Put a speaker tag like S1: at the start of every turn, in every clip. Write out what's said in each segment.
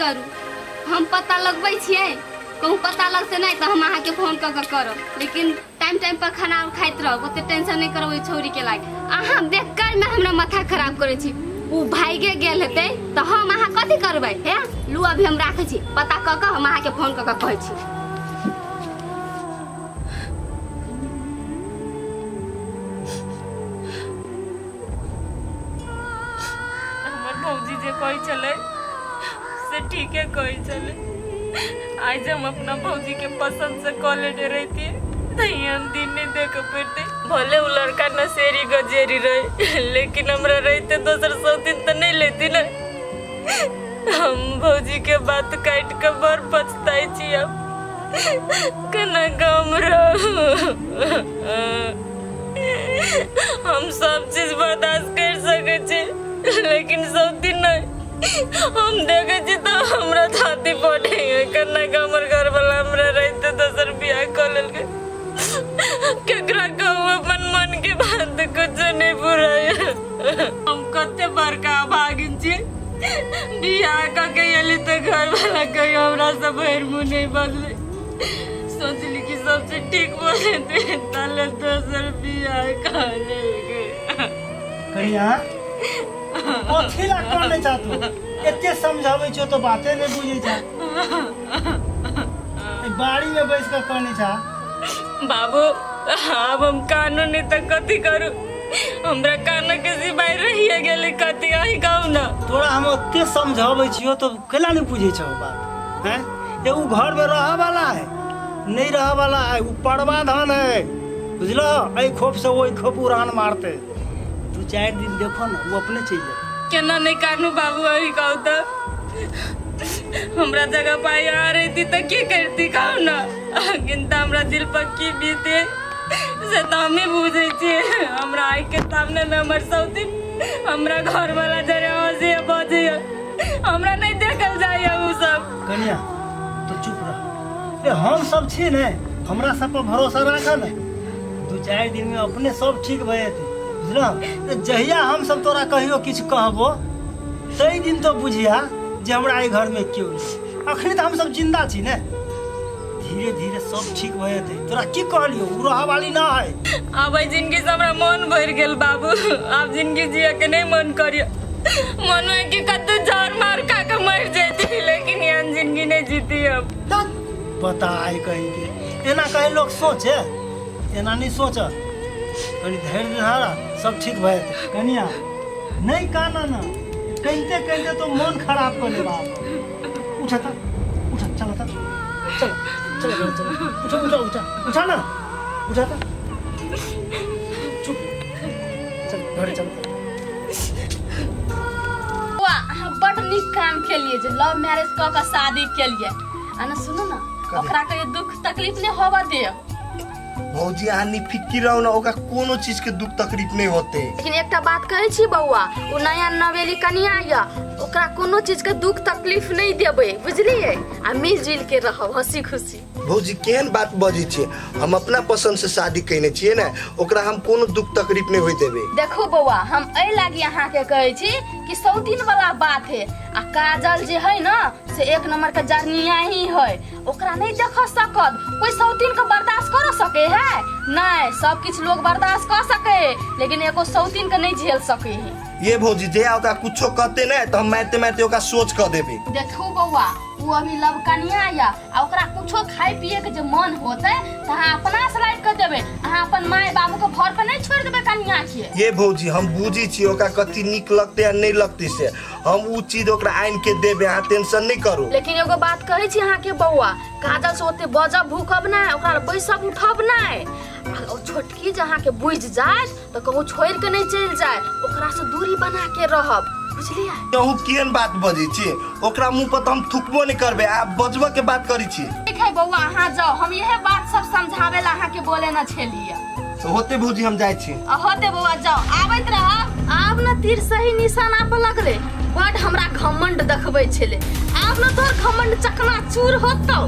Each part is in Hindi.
S1: करूँ हम पता लगबै छियै कहूँ पता लगते नहीं तो हम अहाँ के फोन कर करब लेकिन टाइम पर खाना खाइत रहब ओते टेंशन नहीं करब छोरी के लाग अहाँ देख कर में हमरा माथा खराब करे छी उ भागे गेल हेतै तो हम अहाँ कथी करबै हे लू अभी हम राखै छी पता क के हम अहाँ के फोन क के कहै छी
S2: हमर भौजी जे कहै छलै से ठीके कहै छलै आज हम अपना भौजी के पसंद से कॉलेज रहती हम दिन नहीं देख पड़ते भले वो लड़का नशेरी गजेरी रहे लेकिन हमरा रहते दोसर सौतीन तो नहीं लेती ना हम भौजी के बात काट के बड़ पछताई छी अब कना गम हम सब चीज बर्दाश्त कर सके छी लेकिन सौतीन नहीं हम देखे छी तो हमरा छाती पड़े कना हमर घर वाला हमरा रहते दोसर बियाह कर लेलके केकरा कहू अपन मन के बात कुछ नहीं बुराई हम कते बड़का भागिन छी बियाह करके एली तो घर वाला कहीं हमरा से भैर मुँह नहीं बदले सोचली कि सबसे ठीक बोले थे ताले दोसर बियाह कर लेलके
S3: कहिया ओथिला कोन नै चाहतु एते समझाबै छियो तो बाते नै बुझै छ बाड़ी में बैस के कोन छ
S2: बाबू अब हम कानून नहीं तो कथी करू हमरा कान के सिवाय रहिए गेले कथी आही कहू ना
S3: तोरा हम ओते समझाबै छियो तो केला नै बुझै छ बात हैं ये उ घर में रह वाला है नहीं रह वाला है उ पड़वा धन है बुझलो ए खोप से ओई खोप उड़ान मारते 2-4 दिन देखो ना वो अपने चाहिए
S2: केना नहीं कानू बाबू अभी कहू तो हमरा जगह पाई आ रही थी तो की करती कहू ना किंतु हमरा दिल पर की बीते से तो हम ही बुझे छी हमरा आई के सामने में हमर सौतीन हमरा घर वाला जरे हंसी बजे हमरा नहीं देखल जाए उ सब
S3: कन्या तो चुप रह ए हम सब छी ने हमरा सब पर भरोसा राख ने 2-4 दिन में अपने सब ठीक भए जेतै बुझलो जहिया हम सब तोरा कहियो किछ कहबो तई दिन तो बुझिया जे हमरा ए घर में क्यों अखनी तो हम सब जिंदा छी ने धीरे धीरे सब ठीक भए जेतै तोरा की कहलियो उ रह वाली ना है
S2: अब जिंदगी से हमरा मन भर गेल बाबू अब जिंदगी जिए के नहीं मन करियो मन में कि कत जोर मार खा के मर जाती लेकिन यहाँ जिंदगी नहीं जीती अब
S3: पता है कहीं के एना कहीं लोग सोचे एना नहीं सोच कनी धैर्य धारा सब ठीक भए जेतै कनिया नहीं काना ना कहते कहते तो मन खराब कर ले बाप उठा था उठा चल था चल चल चल उठा उठा उठा उठा ना उठा था चुप चल घर चल
S1: वाह बड़ निक काम के लिए जे लव मैरिज क के शादी के लिए आना सुनो ना ओकरा के दुख तकलीफ नहीं होवा दे
S4: भौजी अहाँ निफिकी रहो ना ओका कोनो चीज के दुख तकलीफ नहीं होते
S1: लेकिन एकटा बात कहै छी बौआ उ नया नवेली कनिया या ओकरा कोनो चीज के दुख तकलीफ नहीं देबै बुझलिए आ मिलजुल के रहब हंसी खुशी
S4: भौजी केहन बात बजी छे हम अपना पसंद से शादी कइने छिए ना ओकरा हम कोनो दुख तकलीफ नहीं होई देबे
S1: देखो बौआ हम ए लागी अहाँ के कहै छी कि सौतीन वाला बात है आ काजल जे है ना से एक नंबर के जर्निया ही है ओकरा नहीं देख सकत कोई सौतीन के बर्दाश्त कर सके है नहीं सब कुछ लोग बर्दाश्त कर सके लेकिन एको सौतीन के नहीं झेल सके है
S4: ये भौजी जे ओका कुछो कहते ना तो हम मारते मारते ओका सोच क देबे
S1: देखो बौआ वो अभी लव कनिया या आ ओकरा कुछो खाए पिए के जे मन होते त अहाँ अपना से लाइक कर देबे अहाँ अपन माय बाबू के घर पे नहीं छोड़ देबे कनिया के
S4: ये भौजी हम बुझी छी ओका कथी निक लगते या नहीं लगती से हम उ चीज ओकरा आइन के देबे अहाँ टेंशन नहीं करू
S1: लेकिन एगो बात कहै छी अहाँ के बौआ काजल से ओते बजब भूकब ना ओकरा बैसब उठब ना और छोटकी जहाँ के बुझ जाए तो कहूँ छोड़ के नहीं चल जाए ओकरा से दूरी बना के रहब बुझलिए
S4: कहूँ केहन बात बजी छी ओकरा मुंह पर तो हम थुकबो नहीं करबे आप बजबो के बात करी छी
S1: ठीक है बौआ अहाँ जाओ हम यह बात सब समझावे ला अहाँ के बोले न छलिए
S4: तो होते भौजी हम जाय छी
S1: होते बौआ जाओ आबैत रह आब न तीर सही निशाना पर लगले बड हमरा घमंड देखबै छले आब न तोर घमंड चकना चूर होतौ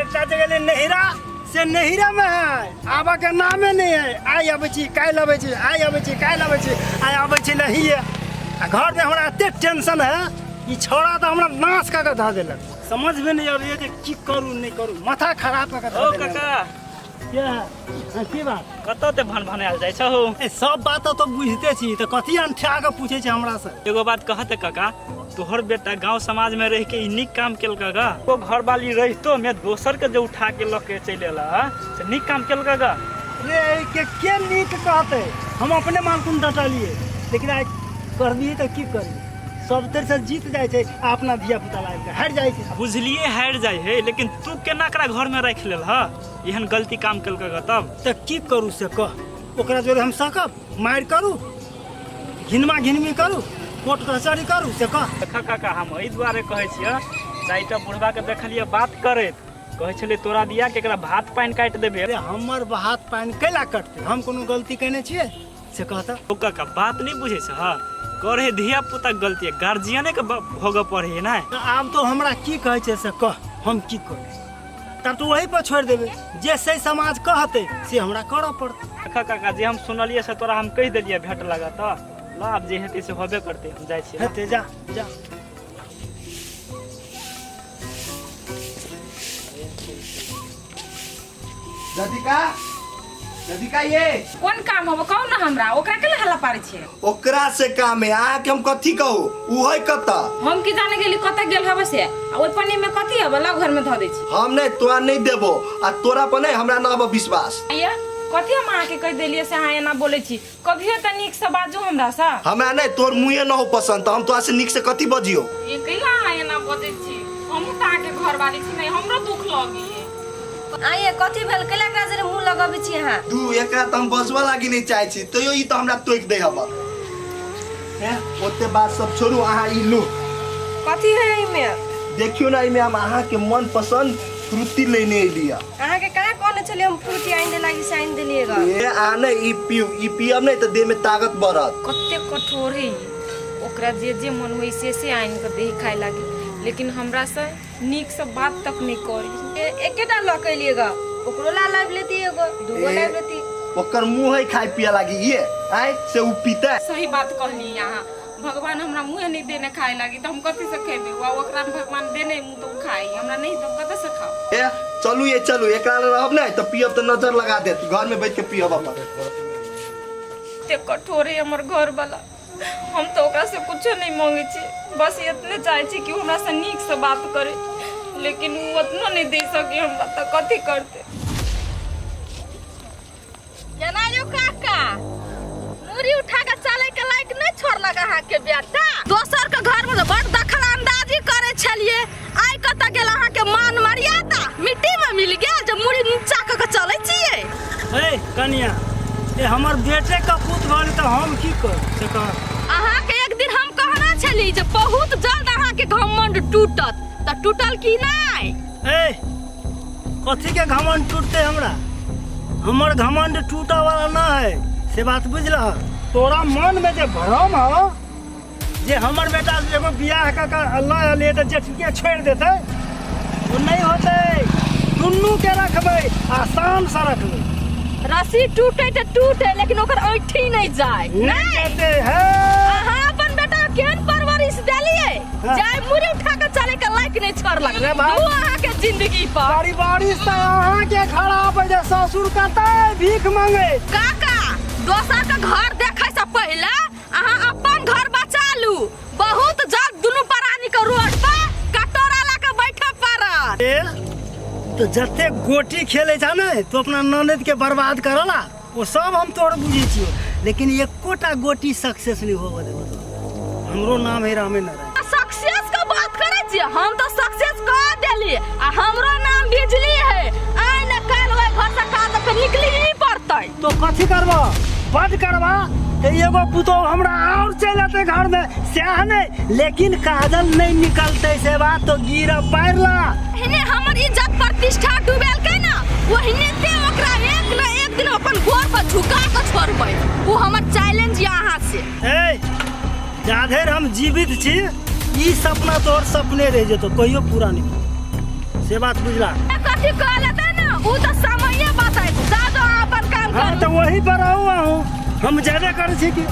S3: एक साथ गेले नहिरा से नहिरा में है आबा के नामे नहीं है आई आबै छी काल आबै छी आई आबै छी काल आबै छी आई आबै छी नहीं है आ घर में हमरा एते टेंशन है ई छोड़ा तो हमरा नाश का के धा देलक समझ में नहीं आ रही है कि की करू नहीं करू माथा खराब का धा
S5: ओ
S3: देलक
S5: काका
S3: क्या हाँ, की बात
S5: कतऽ ते भन भनायल जाइ छौ
S3: ए सब बात तो बुझते छी तो कथी अंठा के पूछे छै हमरा से
S5: एगो बात कहते काका तोहर बेटा गांव समाज में रह के ई नीक काम केलका गा ओ घर वाली रहितो में दोसर के जो उठा के लके चल एला से नीक काम केलका गा
S3: रे के नीक कहते हम अपने मालकुन डटलिए लेकिन आज कर दिए तो की करी सब तरह से जीत जाए छै आ अपना धिया पुता लाग के हट जाए छै
S5: बुझलिए हारि जाइ है लेकिन तू केना एकरा घर में राख लेल ह एहन गलती काम केलका गा तब
S3: तो की करू से कह ओकरा जोरे हम सकब मार करू घिनमा घिनमी करू कोर्ट कचहरी करू से कह
S5: देखा काका हम एहि दुआरे कहै छियै चारिटा बुढ़वा के देखलिए बात करैत कहै छलै तोरा दिया के एकरा भात पानि काटि देबे
S3: अरे हमर हाथ पानि कैला कटते हम कोनो गलती केने छियै से कहता
S5: ओ काका बात नहीं बुझे छ करे धिया पुता के गलती है गार्जियने के भोग पड़े है ना
S3: आब तो हमरा की कहै छै से कह हम की करू तब तो वही पर छोड़ देबे जे सही समाज कहते से हमरा करऽ पड़तै
S5: देखा काका जे हम सुनलिए से तोरा हम कह देलिए भेट लगा तो लाभ जे हेतै से होबे करते हम जाइ छियै
S3: हेते जा जा
S4: जदिका ये
S6: कोन काम हो कहू ना हमरा ओकरा के हल्ला पारे छे
S4: ओकरा से काम है अहाँके हम कथी कहू उ है कतऽ
S6: हम की जाने गेली कत गेल हबे से आ ओइ पन्नी में कथी हबे ला घर में ध दै छी
S4: हम नहीं तोरा नहीं देबो आ तोरा पर नहीं हमरा ना विश्वास
S6: आइया कथी हम अहाँ के कह देलिए से अहाँ एना बोले छी कभियो त नीक से बाजू हमरा सा
S4: हमरा नहीं तोर मुँहे न हो पसंद तो हम तोरा से निक से कथी बजियो
S6: ये कैला अहाँ एना बजै छी हम त अहाँ के घर वाली छी नहीं हमरो दुख लगी
S7: आइए कथी भेल कैला एकरा जरे मुंह लगाबै छी अहाँ
S4: तू एकरा त हम बजवा लागी नहीं चाहे छी तैयो ई तो हमरा तोक दे हबा हैं ओते बात सब छोड़ू अहाँ ई लो
S7: कथी है एमे
S4: देखियो ना इमे हम अहाँ के मन पसंद फ्रूटी लेने एलिया
S7: अहाँ के काहे कहने छलिए हम फ्रूटी आइन दे लागी से आइन देलिएगा
S4: ए आने ई पियब नहीं तो देह में ताकत बढ़त
S6: कते कठोर है ओकरा जे जे मन होई से आइन के देही खाए लागी लेकिन हमरा से नीक से बात तक नहीं करी
S7: एकेटा ल कैलिएगा ओकरो ला लाइव लेती एगो दूगो लाइव लेती
S4: ओकर मुंह है खाए पिया लागी ये आए से उ पीता
S6: सही बात कहली यहाँ भगवान हमरा मुँह नहीं देने खाए लागी तो हम कथी से खेबे ओकरा में भगवान देने मुँह तो खाई हमरा नहीं तो कतऽ से खाओ
S4: ए चलू एकरा रहब नहीं तो पियब तो नजर लगा देत घर में बैठ के पियब अपन
S6: ते कठोर है हमर घर वाला हम तो ओकरा से कुछ नहीं मांगे छी बस इतने चाहे छी कि हमरा से नीक से बात करे लेकिन वो उतना नहीं दे सके हमरा तो कथी करते
S7: जनायो काका मुरी उठा के चले के लायक नहीं छोड़ लगा अहाँ के बेटा दोसर के घर में बड़ दखल अंदाजी करे छलिए आइ कत गेल अहाँ के मान मर्यादा मिट्टी में मिल गेल जे मुरी नीचा के चले छिए
S3: ए कनिया ए हमर बेटे का पुत भल तो हम की करू से कह
S7: अहाँ के एक दिन हम कहना छली जे बहुत जल्द अहाँ के घमंड टूटत त टूटल की नहीं
S3: ए कथी के घमंड टूटते हमरा हमर घमंड टूटा वाला ना है से बात बुझला तोरा मन में जे भरम हो जे हमर बेटा एगो बियाह का अल्लाह ले तो जेठिया छोड़ देते वो नहीं होते दुन्नू के रखबे आसान से रखबे
S7: रस्सी टूटे तो टूटे लेकिन ओकर ऐठी नहीं जाए
S3: नहीं कहते हैं
S7: अहाँ अपन बेटा केहन परवरिश देलिए
S3: हाँ।
S7: जाय मुरी उठा के चले के लायक नहीं छोड़ लग
S3: अरे भाई।
S7: तू अहाँ के जिंदगी पर
S3: बारी बारिश तो अहाँ के खराब है जे ससुर कहता है भीख मांगे
S7: काका दोसर के घर देखे से पहले अहाँ अपन घर बचा लू बहुत जल्द दुनू प्राणी के रोड पर कटोरा ला के बैठे पड़त
S3: तो जते गोटी खेले जा ना तो अपना ननद के बर्बाद करला वो सब हम तोड़ बुझे छियो लेकिन एकोटा गोटी सक्सेस नहीं होबे देबो हमरो नाम है रामे नारायण
S7: सक्सेस का बात करे छिए हम तो सक्सेस कर देली आ हमरो नाम बिजली है आइ न काल ओइ घर से काज पे निकली ही पड़तै
S3: तो कथी करबा बंद करबा एगो पुतो हमरा और चल आते घर में सह नहीं लेकिन काजल नहीं निकलते से बात तो गिरा पैरला
S7: हिने हमर इज्जत प्रतिष्ठा डूबेल के ना वहिने ते ओकरा एक न एक दिन अपन गोर पर झुका के छोड़बै वो हमर चैलेंज यहाँ से
S3: ए जाधेर हम जीवित छी ई सपना तोर सपने रह जेतो कहियो पूरा नहीं से बात बुझला
S7: कथी कहलते ना उ तो समय बताइ दादा अपन काम
S3: हाँ
S7: करू
S3: तो वही पर हूँ हम ज्यादा कर छी कि